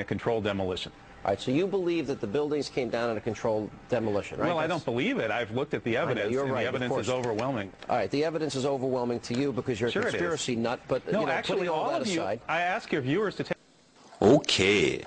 a controlled demolition. All right, so you believe that the buildings came down in a controlled demolition, right? Well, I don't believe it. I've looked at the evidence, you're and right, the evidence is overwhelming. All right, the evidence is overwhelming to you because you're a conspiracy nut, but no, actually, all of you, aside, I ask your viewers to take... Okay.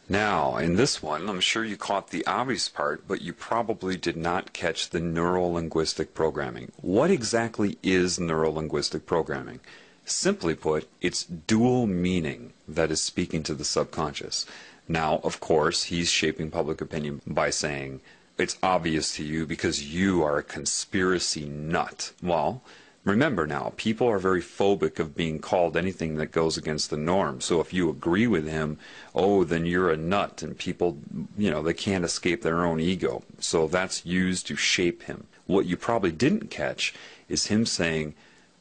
Now, in this one, I'm sure you caught the obvious part, but you probably did not catch the neuro-linguistic programming. What exactly is neuro-linguistic programming? Simply put, it's dual meaning that is speaking to the subconscious. Now, of course, he's shaping public opinion by saying, it's obvious to you because you are a conspiracy nut. Well, remember now, people are very phobic of being called anything that goes against the norm. So if you agree with him, oh, then you're a nut, and people, they can't escape their own ego. So that's used to shape him. What you probably didn't catch is him saying,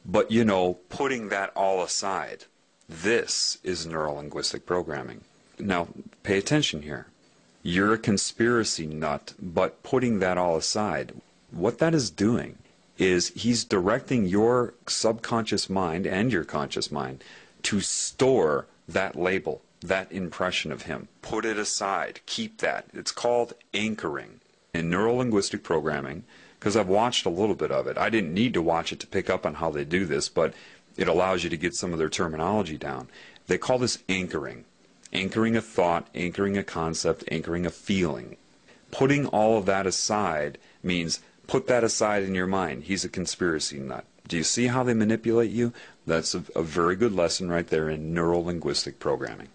but, putting that all aside, this is neuro-linguistic programming. Now, pay attention here. You're a conspiracy nut, but putting that all aside, what that is doing is he's directing your subconscious mind and your conscious mind to store that label, that impression of him. Put it aside. Keep that. It's called anchoring. In neuro-linguistic programming, because I've watched a little bit of it. I didn't need to watch it to pick up on how they do this, but it allows you to get some of their terminology down. They call this anchoring. Anchoring a thought, anchoring a concept, anchoring a feeling. Putting all of that aside means put that aside in your mind. He's a conspiracy nut. Do you see how they manipulate you? That's a very good lesson right there in neuro-linguistic programming.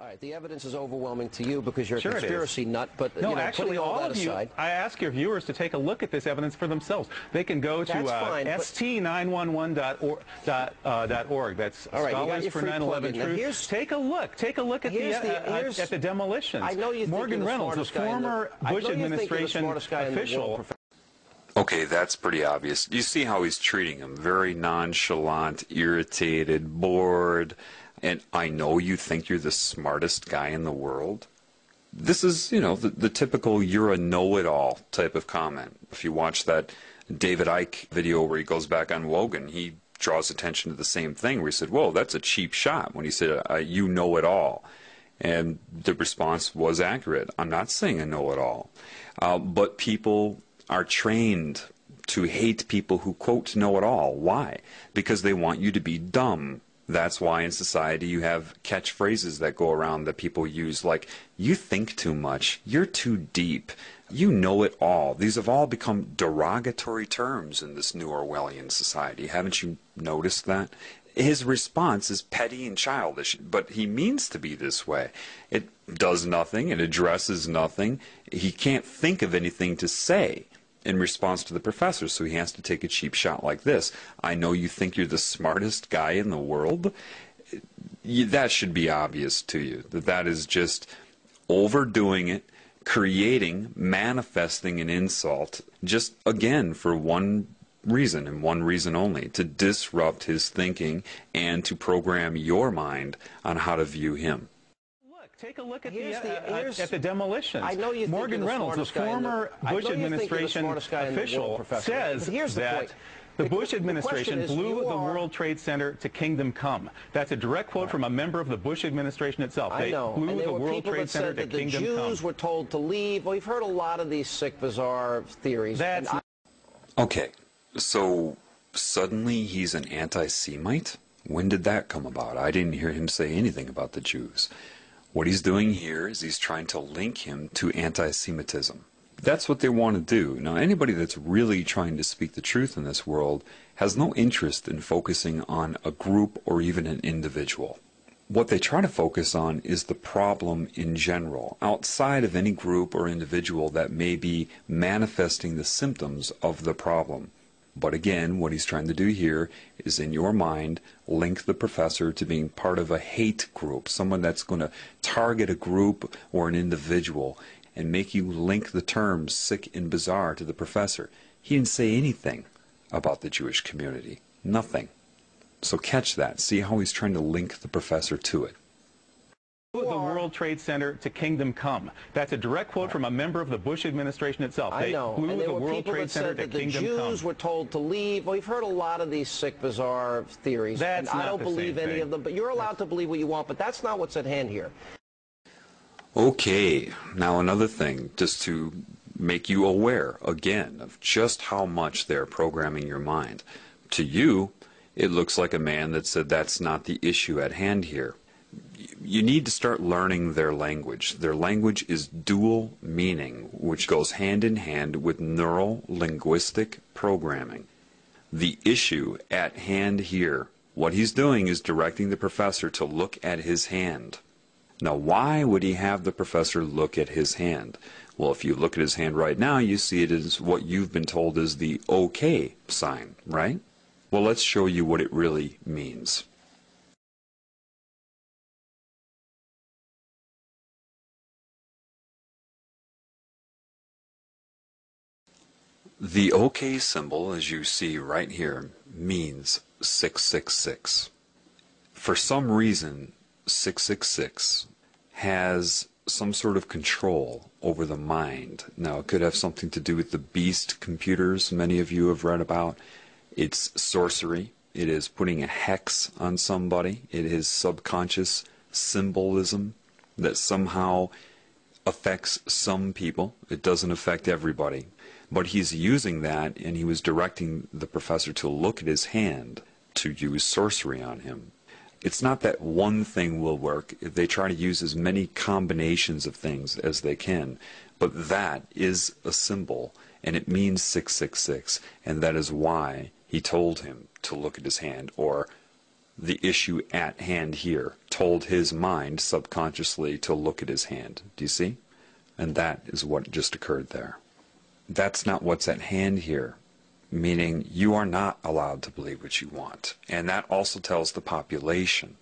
All right, the evidence is overwhelming to you because you're a conspiracy nut, but no, actually, all of you, aside, I ask your viewers to take a look at this evidence for themselves. They can go to st911.org. That's Scholars for 9/11 Truth. Take a look. Take a look at the demolitions. I know you think Morgan Reynolds, a former Bush administration official. Okay, that's pretty obvious. You see how he's treating him. Very nonchalant, irritated, bored. And I know you think you're the smartest guy in the world. This is, the typical you're a know-it-all type of comment. If you watch that David Icke video where he goes back on Wogan, he draws attention to the same thing where he said, whoa, that's a cheap shot when he said, you know it all. And the response was accurate. I'm not saying I know it all. But people are trained to hate people who, quote, know it all. Why? Because they want you to be dumb. That's why in society you have catchphrases that go around that people use, like, you think too much, you're too deep, you know it all. These have all become derogatory terms in this new Orwellian society. Haven't you noticed that? His response is petty and childish, but he means to be this way. It does nothing, it addresses nothing. He can't think of anything to say in response to the professor, so he has to take a cheap shot like this. I know you think you're the smartest guy in the world. That should be obvious to you, that is just overdoing it, creating, manifesting an insult, just again for one reason and one reason only, to disrupt his thinking and to program your mind on how to view him. Take a look at the demolitions. I know you think Morgan Reynolds, a former Bush administration official, says that the Bush administration blew the World Trade Center to kingdom come. That's a direct quote from a member of the Bush administration itself. They blew the World Trade Center to kingdom come. The Jews were told to leave. Well, we've heard a lot of these sick, bizarre theories. Okay, so suddenly he's an anti-Semite? When did that come about? I didn't hear him say anything about the Jews. What he's doing here is he's trying to link him to anti-Semitism. That's what they want to do. Now, anybody that's really trying to speak the truth in this world has no interest in focusing on a group or even an individual. What they try to focus on is the problem in general, outside of any group or individual that may be manifesting the symptoms of the problem. But again, what he's trying to do here is, in your mind, link the professor to being part of a hate group, someone that's going to target a group or an individual and make you link the terms sick and bizarre to the professor. He didn't say anything about the Jewish community. Nothing. So catch that. See how he's trying to link the professor to it. The World Trade Center to kingdom come. That's a direct quote from a member of the Bush administration itself. I know. Blew the World Trade Center to kingdom come. The Jews were told to leave. Well, we've heard a lot of these sick, bizarre theories. That's and I don't believe any of them. But you're allowed to believe what you want. But that's not what's at hand here. Okay, now another thing, just to make you aware, again, of just how much they're programming your mind. To you, it looks like a man that said that's not the issue at hand here. You need to start learning their language. Their language is dual meaning, which goes hand in hand with neuro-linguistic programming. The issue at hand here, what he's doing is directing the professor to look at his hand. Now, why would he have the professor look at his hand? Well, if you look at his hand right now, you see it as what you've been told is the OK sign, right? Well, let's show you what it really means. The OK symbol, as you see right here, means 666. For some reason, 666 has some sort of control over the mind. Now, it could have something to do with the beast computers many of you have read about. It's sorcery. It is putting a hex on somebody. It is subconscious symbolism that somehow affects some people. It doesn't affect everybody. But he's using that, and he was directing the professor to look at his hand to use sorcery on him. It's not that one thing will work. They try to use as many combinations of things as they can. But that is a symbol, and it means 666, and that is why he told him to look at his hand, or the issue at hand here told his mind subconsciously to look at his hand. Do you see? And that is what just occurred there. That's not what's at hand here, meaning you are not allowed to believe what you want. And that also tells the population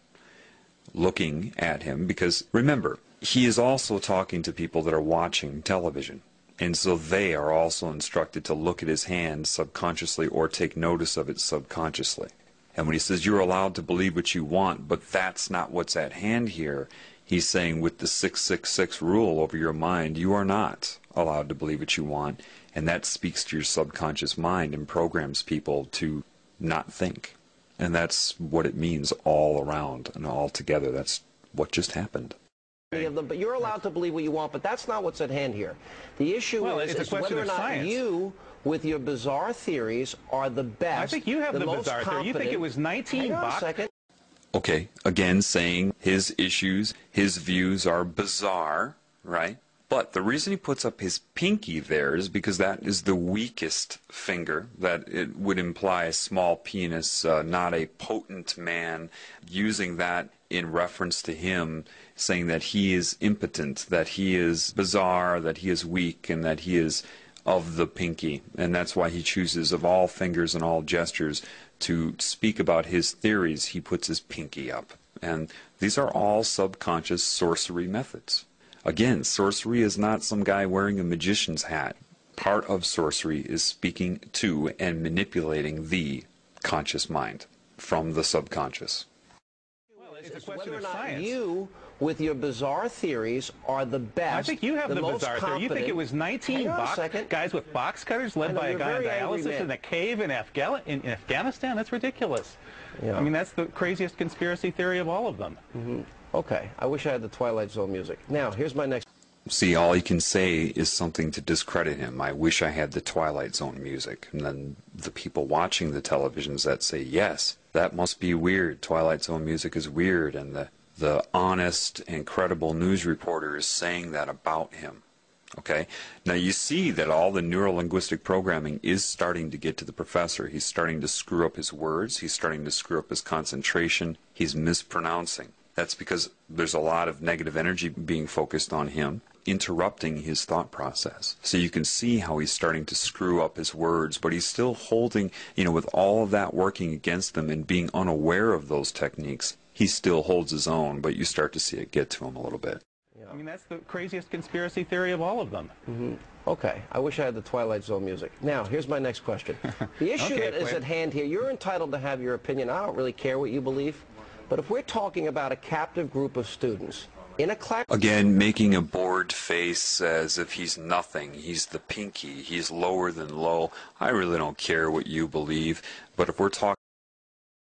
looking at him, because remember, he is also talking to people that are watching television. And so they are also instructed to look at his hand subconsciously or take notice of it subconsciously. And when he says you're allowed to believe what you want, but that's not what's at hand here, he's saying with the 666 rule over your mind, you are not allowed to believe what you want. And that speaks to your subconscious mind and programs people to not think. And that's what it means all around and all together. That's what just happened. Of them, but you're allowed to believe what you want, but that's not what's at hand here. The issue is whether or not you, with your bizarre theories, are the best. I think you have the bizarre theory. You think it was 19 bucks? Hang on a second. Okay, again saying his issues, his views are bizarre, right? But the reason he puts up his pinky there is because that is the weakest finger, that it would imply a small penis, not a potent man, using that in reference to him, saying that he is impotent, that he is bizarre, that he is weak, and that he is of the pinky. And that's why he chooses, of all fingers and all gestures, to speak about his theories, he puts his pinky up. And these are all subconscious sorcery methods. Again, sorcery is not some guy wearing a magician's hat. Part of sorcery is speaking to and manipulating the conscious mind from the subconscious. Well, it's a question whether of or not science. You, with your bizarre theories, are the best. I think you have the bizarre theory. You think it was 19 guys with box cutters led by a guy on dialysis in a cave in Afghanistan? That's ridiculous. Yeah. I mean, that's the craziest conspiracy theory of all of them. Mm-hmm. Okay, I wish I had the Twilight Zone music. Now, here's my next... See, all he can say is something to discredit him. I wish I had the Twilight Zone music. And then the people watching the televisions that say, yes, that must be weird. Twilight Zone music is weird. And the honest and credible news reporter is saying that about him. Okay? Now you see that all the neuro-linguistic programming is starting to get to the professor. He's starting to screw up his words. He's starting to screw up his concentration. He's mispronouncing. That's because there's a lot of negative energy being focused on him, interrupting his thought process. So you can see how he's starting to screw up his words, but he's still holding, with all of that working against him and being unaware of those techniques, he still holds his own, but you start to see it get to him a little bit. Yeah. I mean, that's the craziest conspiracy theory of all of them. Mm-hmm. Okay, I wish I had the Twilight Zone music. Now, here's my next question. The issue that is at hand here, you're entitled to have your opinion. I don't really care what you believe. But if we're talking about a captive group of students in a class... Again, making a bored face as if he's nothing. He's the pinky. He's lower than low. I really don't care what you believe. But if we're talking...